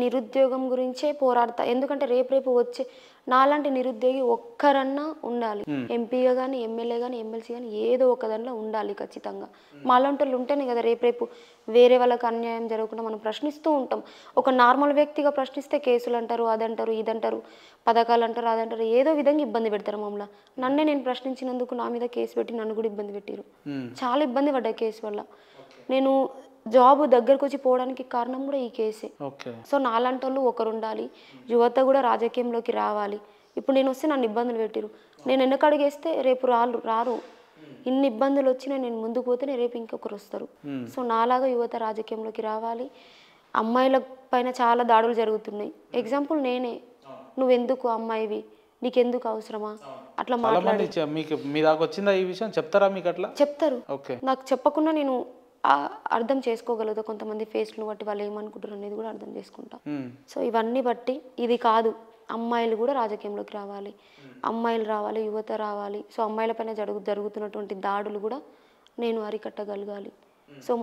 నిరుద్యోగం గురించే పోరాడతా. ఎందుకంటే రేపు వచ్చే నాలాంటి నిరుద్యోగి ఒక్కరన్నా ఉండాలి. ఎంపీగా గానీ, ఎమ్మెల్యే గానీ, ఎమ్మెల్సీ గానీ ఏదో ఒక దాంట్లో ఉండాలి ఖచ్చితంగా. మాలాంటోళ్ళు ఉంటేనే కదా రేపు వేరే వాళ్ళకి అన్యాయం జరగకుండా మనం ప్రశ్నిస్తూ ఉంటాం. ఒక నార్మల్ వ్యక్తిగా ప్రశ్నిస్తే కేసులంటారు, అదంటారు, ఇదంటారు, పథకాలంటారు, అదంటారు, ఏదో విధంగా ఇబ్బంది పెడతారు మమ్మల్ని. నన్నే నేను ప్రశ్నించినందుకు నా మీద కేసు పెట్టి నన్ను కూడా ఇబ్బంది పెట్టిరు. చాలా ఇబ్బంది పడ్డా కేసు వల్ల. నేను జాబ్ దగ్గరకు వచ్చి పోవడానికి కారణం కూడా ఈ కేసే. సో నాలాంటోళ్ళు ఒకరు ఉండాలి. యువత కూడా రాజకీయంలోకి రావాలి. ఇప్పుడు నేను వస్తే నన్ను ఇబ్బందులు పెట్టిరు. నేను వెనకడుగేస్తే రేపు రారు. ఇన్ని ఇబ్బందులు వచ్చినా నేను ముందుకు పోతేనే రేపు ఇంకొకరు వస్తారు. సో నాలాగా యువత రాజకీయంలోకి రావాలి. అమ్మాయిల పైన చాలా దాడులు జరుగుతున్నాయి. ఎగ్జాంపుల్ నేనే. నువ్వెందుకు అమ్మాయివి, నీకెందుకు అవసరమా అట్లా మాట్లాడి చెప్తారు. నాకు చెప్పకుండా నేను అర్థం చేసుకోగలుగుతా. కొంతమంది ఫేస్లు బట్టి వాళ్ళు ఏమనుకుంటారు అనేది కూడా అర్థం చేసుకుంటా. సో ఇవన్నీ బట్టి ఇది కాదు, అమ్మాయిలు కూడా రాజకీయంలోకి రావాలి, అమ్మాయిలు రావాలి, యువత రావాలి. సో అమ్మాయిల పైన జరుగుతున్నటువంటి దాడులు కూడా నేను అరికట్టగలగాలి. సో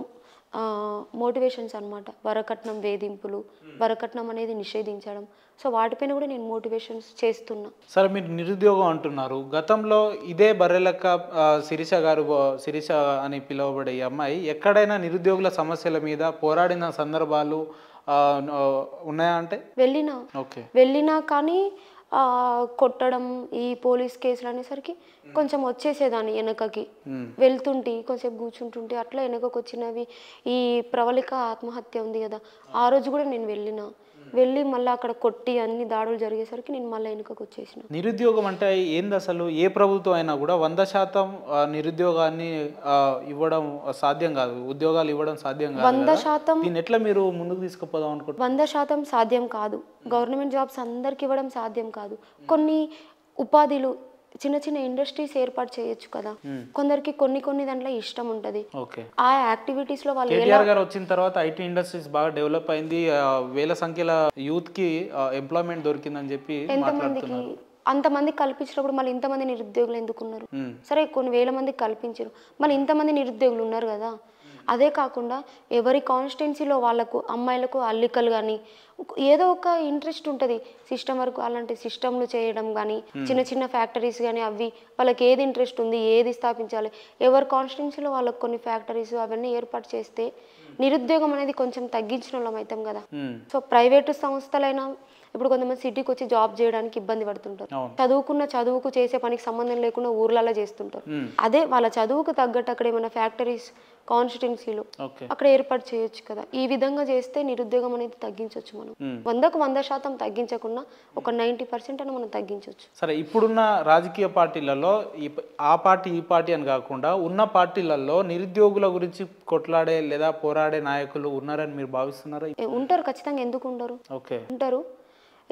మోటివేషన్స్ అనమాట. వరకట్నం వేధింపులు, వరకట్నం అనేది నిషేధించడం. సో వాటిపైన కూడా నేను మోటివేషన్స్ చేస్తున్నా. సరే, మీరు నిరుద్యోగం అంటున్నారు. గతంలో ఇదే బర్రెలక్క శిరీష అని పిలువబడే ఈ అమ్మాయి ఎక్కడైనా నిరుద్యోగుల సమస్యల మీద పోరాడిన సందర్భాలు ఉన్నాయా? అంటే వెళ్ళినా కానీ కొట్టడం, ఈ పోలీస్ కేసులు అనేసరికి కొంచెం వచ్చేసేదాన్ని వెనకకి. వెళ్తుంటే కొంచెంసేపు కూర్చుంటుంటే అట్లా వెనకకు వచ్చినవి. ఈ ప్రవళిక ఆత్మహత్య ఉంది కదా, ఆ రోజు కూడా నేను వెళ్ళి మళ్ళీ అక్కడ కొట్టి అన్ని దాడులు జరిగేసరికి నేను మళ్ళీ వెనుకకు వచ్చేసిన. నిరుద్యోగం అంటే ఏంది అసలు? ఏ ప్రభుత్వం అయినా కూడా 100% నిరుద్యోగాన్ని ఇవ్వడం సాధ్యం కాదు, ఉద్యోగాలు ఇవ్వడం సాధ్యం కాదు. 100% దీన్ని ఎట్లా మీరు ముందుకు తీసుకుపోదాం అనుకుంటున్నారు? 100% సాధ్యం కాదు. గవర్నమెంట్ జాబ్స్ అందరికి ఇవ్వడం సాధ్యం కాదు. కొన్ని ఉపాధిలు, చిన్న చిన్న ఇండస్ట్రీస్ ఏర్పాటు చేయొచ్చు కదా. కొందరికి కొన్ని దాంట్లో ఇష్టం ఉంటది. ఆ యాక్టివిటీస్ లో వాళ్ళు కేటీఆర్ గారు వచ్చిన తర్వాత ఐటీ ఇండస్ట్రీస్ బాగా డెవలప్ అయింది. వేల సంఖ్యల యూత్ కి ఎంప్లాయ్మెంట్ దొరికిందని చెప్పి అంతమంది కల్పించినప్పుడు మళ్ళీ ఇంతమంది నిరుద్యోగులు ఎందుకున్నారు? సరే, కొన్ని వేల మందికి కల్పించారు, మళ్ళీ ఇంతమంది నిరుద్యోగులు ఉన్నారు కదా. అదే కాకుండా ఎవరి కాన్స్టిట్యున్సీలో వాళ్ళకు అమ్మాయిలకు అల్లికలు కానీ ఏదో ఒక ఇంట్రెస్ట్ ఉంటుంది. సిస్టమ్ వర్క్, అలాంటి సిస్టమ్లు చేయడం కానీ, చిన్న చిన్న ఫ్యాక్టరీస్ కానీ, అవి వాళ్ళకి ఏది ఇంట్రెస్ట్ ఉంది, ఏది స్థాపించాలి, ఎవరి కాన్స్టిట్యున్సీలో వాళ్ళకు కొన్ని ఫ్యాక్టరీస్ అవన్నీ ఏర్పాటు చేస్తే నిరుద్యోగం అనేది కొంచెం తగ్గించిన వాళ్ళం అవుతాం కదా. సో ప్రైవేటు సంస్థలైనా ఇప్పుడు కొంతమంది సిటీకి వచ్చి జాబ్ చేయడానికి ఇబ్బంది పడుతుంటారు. చదువుకు చేసే పనికి సంబంధం లేకుండా ఊర్లలో చేస్తుంటారు. అదే వాళ్ళ చదువుకు తగ్గట్టు అక్కడ ఏమైనా ఫ్యాక్టరీస్ కాన్స్టిట్యున్సీలో అక్కడ ఏర్పాటు చేయొచ్చు కదా. ఈ విధంగా చేస్తే నిరుద్యోగం అనేది తగ్గించవచ్చు. మనం 100% తగ్గించకుండా ఒక 90% అని మనం తగ్గించవచ్చు. సరే, ఇప్పుడున్న రాజకీయ పార్టీలలో ఆ పార్టీ ఈ పార్టీ అని కాకుండా ఉన్న పార్టీలలో నిరుద్యోగుల గురించి కొట్లాడే లేదా పోరాడే నాయకులు ఉన్నారని మీరు భావిస్తున్నారా? ఉంటారు ఖచ్చితంగా, ఎందుకు ఉండరు? ఉంటారు.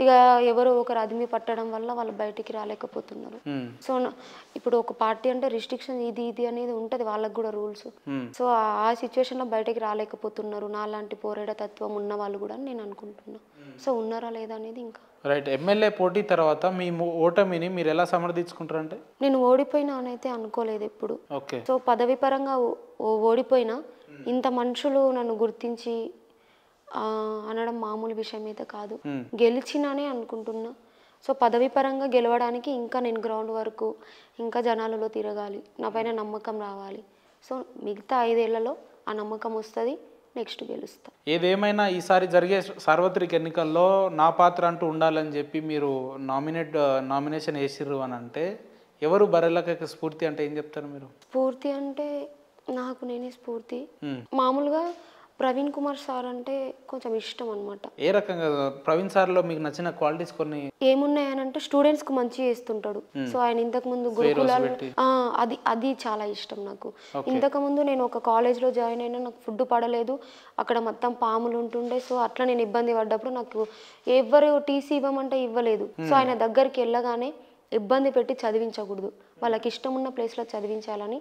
ఇక ఎవరో ఒకరు అదిమి పట్టడం వల్ల వాళ్ళు బయటికి రాలేకపోతున్నారు. సో ఇప్పుడు ఒక పార్టీ అంటే రిస్ట్రిక్షన్ ఇది అనేది ఉంటది, వాళ్ళకి కూడా రూల్స్. సో ఆ సిచ్యువేషన్ లో బయటికి రాలేకపోతున్నారు నాలాంటి పోరాట తత్వం ఉన్న వాళ్ళు కూడా నేను అనుకుంటున్నా. సో ఉన్నారా లేదా అనేది ఇంకా రైట్. ఎమ్మెల్యే పోటీ తర్వాత మీ ఓటమిని మీరు ఎలా సమర్థించుకుంటారంటే? నేను ఓడిపోయినా అని అయితే అనుకోలేదు ఎప్పుడు. సో పదవి పరంగా ఓడిపోయినా ఇంత మనుషులు నన్ను గుర్తించి అనడం మామూలు విషయం అయితే కాదు. గెలిచినానే అనుకుంటున్నా. సో పదవి పరంగా గెలవడానికి ఇంకా నేను గ్రౌండ్ వరకు ఇంకా జనాలలో తిరగాలి, నా పైన నమ్మకం రావాలి. సో మిగతా 5 ఏళ్లలో ఆ నమ్మకం వస్తుంది, నెక్స్ట్ గెలుస్తా. ఏదేమైనా ఈసారి జరిగే సార్వత్రిక ఎన్నికల్లో నా పాత్ర అంటూ ఉండాలని చెప్పి మీరు నామినేషన్ వేసిర్రు అని అంటే ఎవరు బర్రెలక్క స్ఫూర్తి అంటే ఏం చెప్తారు మీరు? స్ఫూర్తి అంటే నాకు నేనే స్ఫూర్తి. మామూలుగా ప్రవీణ్ కుమార్ సార్ అంటే కొంచెం ఇష్టం అనమాట. ఏ రకంగా ప్రవీణ్ సార్లో మీకు నచ్చిన క్వాలిటీస్ కొన్ని ఏమున్నాయనంటే స్టూడెంట్స్ కు మంచి చేస్తుంటాడు. సో ఆయన ఇంతకు ముందు గురుకులాలు అది చాలా ఇష్టం నాకు. ఇంతకు ముందు నేను ఒక కాలేజ్లో జాయిన్ అయినా, నాకు ఫుడ్ పడలేదు, అక్కడ మొత్తం పాములు ఉంటుండే. సో అట్లా నేను ఇబ్బంది పడ్డప్పుడు నాకు ఎవరు టీసీ ఇవ్వమంటే ఇవ్వలేదు. సో ఆయన దగ్గరికి వెళ్ళగానే ఇబ్బంది పెట్టి చదివించకూడదు, వాళ్ళకి ఇష్టం ఉన్న ప్లేస్లో చదివించాలని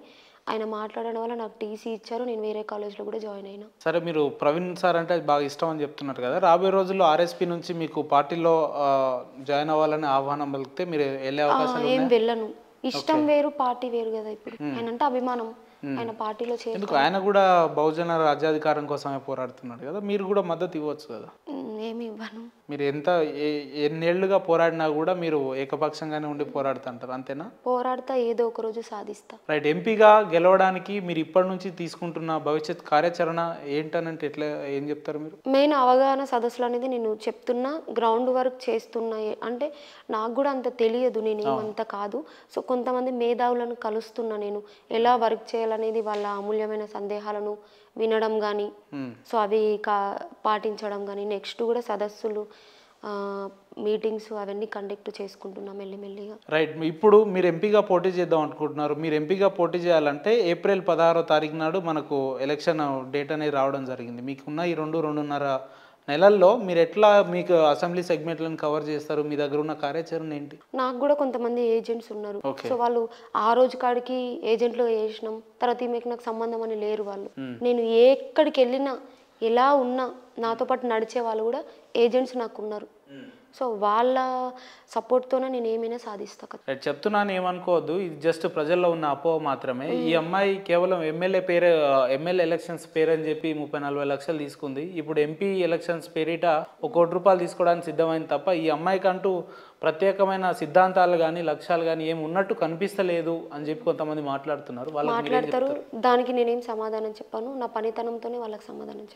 ఆయన మాట్లాడడం వల్ల నాకు టీసీ ఇచ్చారు. నేను వేరే కాలేజ్లో కూడా జాయిన్ అయినా. సరే, మీరు ప్రవీణ్ సార్ అంటే బాగా ఇష్టం అని చెప్తున్నారు కదా, రాబోయే రోజుల్లో ఆర్ఎస్పీ నుంచి మీకు పార్టీలో జాయిన్ అవ్వాలని ఆహ్వానం పలికితే మీరు వెళ్ళే అవకాశం? ఏం వెళ్ళను, ఇష్టం వేరు పార్టీ వేరు కదా. ఇప్పుడు ఆయన అంటే అభిమానం, ఆయన పార్టీలో ఎందుకు ఆయన కూడా బహుజన రాజ్యాధికారం కోసమే పోరాడుతున్నాడు కదా, మీరు కూడా మద్దతు ఇవ్వచ్చు కదా. ఏమి ఇవ్వను. మీరు ఎంత ఎన్నేళ్లుగా పోరాడినా కూడా మీరు ఏకపక్షంగానే ఉండి పోరాడుతుంటారు అంతేనా? పోరాడతా, ఏదో ఒక రోజు సాధిస్తా. రైట్. ఎంపీగా గెలవడానికి మీరు ఇప్పటి నుంచి తీసుకుంటున్న భవిష్యత్ కార్యాచరణ ఏంటనంటే ఏం చెప్తారు మీరు? మెయిన్ అవగాహన సదస్సులు అనేది నేను చెప్తున్నా, గ్రౌండ్ వర్క్ చేస్తున్నా. అంటే నాకు కూడా అంత తెలియదు, నేను ఏమంత కాదు. సో కొంతమంది మేధావులను కలుస్తున్నా, నేను ఎలా వర్క్ చేయాలనేది వాళ్ళ అమూల్యమైన సందేహాలను వినడం కానీ, సో అవి పాటించడం కానీ, నెక్స్ట్ కూడా సదస్సులు, మీటింగ్స్ అవన్నీ కండక్ట్ చేసుకుంటున్నాం మెల్లిమెల్లిగా. రైట్. ఇప్పుడు మీరు ఎంపీగా పోటీ చేద్దాం అనుకుంటున్నారు. మీరు ఎంపీగా పోటీ చేయాలంటే ఏప్రిల్ 16వ తారీఖు నాడు మనకు ఎలక్షన్ డేట్ అనేది రావడం జరిగింది. మీకున్న ఈ 2.5 నెలల్లో మీరు ఎట్లా మీకు అసెంబ్లీ సెగ్మెంట్లను కవర్ చేస్తారు? మీ దగ్గర ఉన్న కార్యాచరణ ఏంటి? నాకు కూడా కొంతమంది ఏజెంట్స్ ఉన్నారు. Okay. సో వాళ్ళు ఆ రోజు కాడికి ఏజెంట్లు వేసినాం, తర్వాత ఈమెకి నాకు సంబంధం అని లేరు వాళ్ళు. నేను ఎక్కడికి వెళ్ళినా, ఎలా ఉన్నా నాతో పాటు నడిచే వాళ్ళు కూడా ఏజెంట్స్ నాకు ఉన్నారు. సో వాళ్ళ సపోర్ట్తోనే నేను ఏమైనా సాధిస్తా. రైట్. చెప్తున్నాను, ఏమనుకోవద్దు, ఇది జస్ట్ ప్రజల్లో ఉన్న అపోహ మాత్రమే. ఈ అమ్మాయి కేవలం ఎమ్మెల్యే ఎలక్షన్స్ పేరు అని చెప్పి 30-40 లక్షలు తీసుకుంది. ఇప్పుడు ఎంపీ ఎలక్షన్స్ పేరిట ₹1 కోటి తీసుకోవడానికి సిద్ధమైంది తప్ప ఈ అమ్మాయికంటూ ప్రత్యేకమైన సిద్ధాంతాలు కానీ లక్ష్యాలు కానీ ఏమి ఉన్నట్టు కనిపిస్తలేదు అని చెప్పి కొంతమంది మాట్లాడుతున్నారు. మాట్లాడతారు, దానికి నేనేం సమాధానం చెప్పాను. నా పనితనంతోనే వాళ్ళకి సమాధానం చెప్పాను.